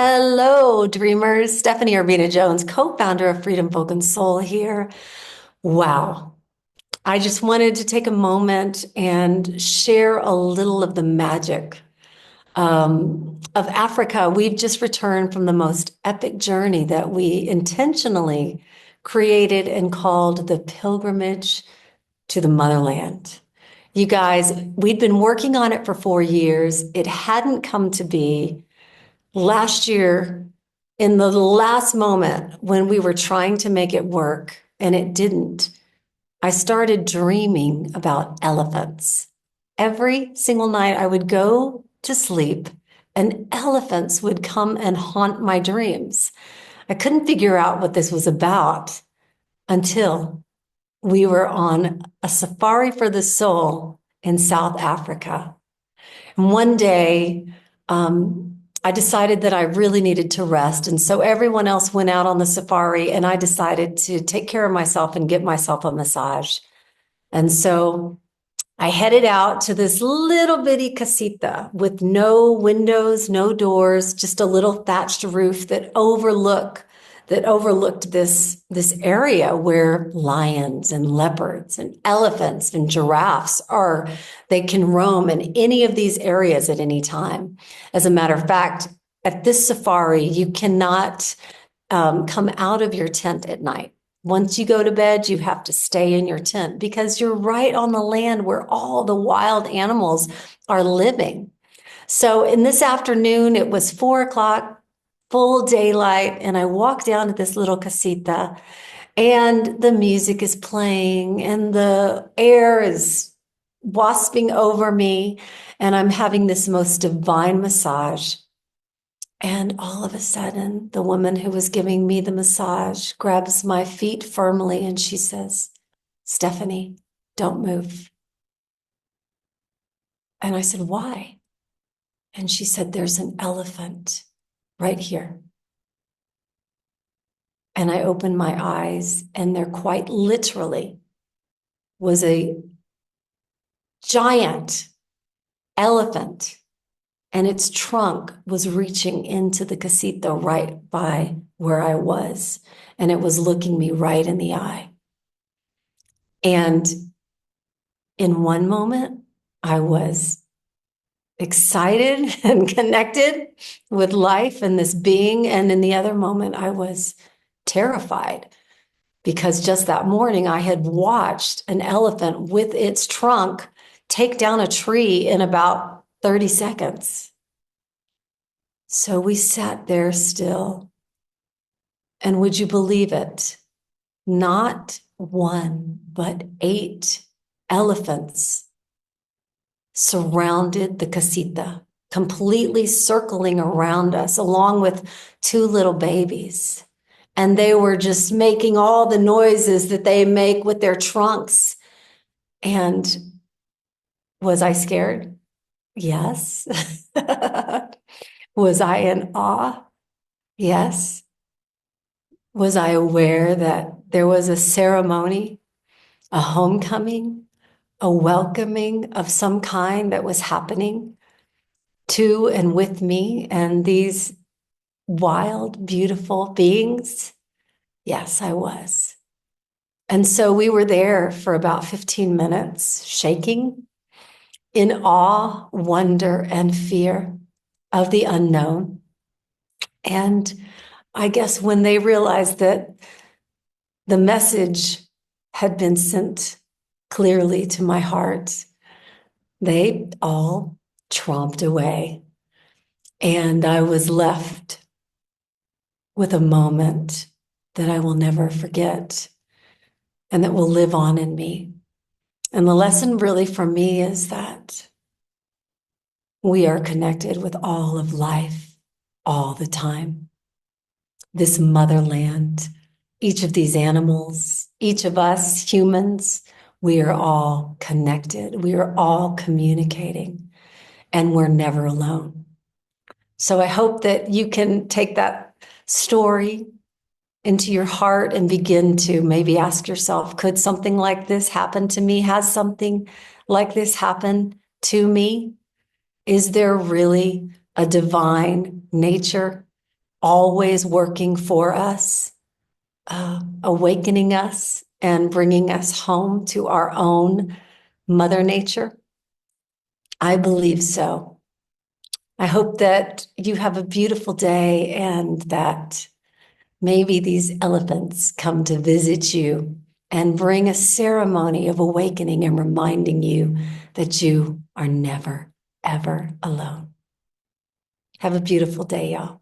Hello, dreamers. Stephanie Urbina Jones, co-founder of Freedom Folk Soul here. Wow. I just wanted to take a moment and share a little of the magic of Africa. We've just returned from the most epic journey that we intentionally created and called the Pilgrimage to the Motherland. You guys, we'd been working on it for 4 years. It hadn't come to be. Last year, in the last moment when we were trying to make it work and it didn't, I started dreaming about elephants. Every single night I would go to sleep and elephants would come and haunt my dreams. I couldn't figure out what this was about until we were on a safari for the soul in South Africa. And one day, I decided that I really needed to rest. And so everyone else went out on the safari, and I decided to take care of myself and get myself a massage. And so I headed out to this little bitty casita with no windows, no doors, just a little thatched roof that overlooked this area where lions and leopards and elephants and giraffes they can roam in any of these areas at any time. As a matter of fact, at this safari, you cannot come out of your tent at night. Once you go to bed, you have to stay in your tent because you're right on the land where all the wild animals are living. So in this afternoon, it was 4 o'clock, full daylight, and I walked down to this little casita, and the music is playing, and the air is wasping over me, and I'm having this most divine massage. And all of a sudden, the woman who was giving me the massage grabs my feet firmly and she says, "Stephanie, don't move." And I said, "Why?" And she said, "There's an elephant right here." And I opened my eyes, and there quite literally was a giant elephant, and its trunk was reaching into the casita right by where I was, and it was looking me right in the eye. And in one moment, I was excited and connected with life and this being. And in the other moment, I was terrified because just that morning I had watched an elephant with its trunk take down a tree in about 30 seconds. So we sat there still. And would you believe it? Not one, but 8 elephants surrounded the casita, completely circling around us, along with 2 little babies. And they were just making all the noises that they make with their trunks. And was I scared? Yes. Was I in awe? Yes. Was I aware that there was a ceremony, a homecoming, a welcoming of some kind that was happening to and with me and these wild, beautiful beings? Yes, I was. And so we were there for about 15 minutes, shaking in awe, wonder, and fear of the unknown. And I guess when they realized that the message had been sent clearly to my heart, they all tromped away. And I was left with a moment that I will never forget and that will live on in me. And the lesson really for me is that we are connected with all of life all the time. This motherland, each of these animals, each of us humans, we are all connected. We are all communicating, and we're never alone. So I hope that you can take that story into your heart and begin to maybe ask yourself, could something like this happen to me? Has something like this happened to me? Is there really a divine nature always working for us, awakening us and bringing us home to our own Mother Nature? I believe so. I hope that you have a beautiful day and that maybe these elephants come to visit you and bring a ceremony of awakening and reminding you that you are never, ever alone. Have a beautiful day, y'all.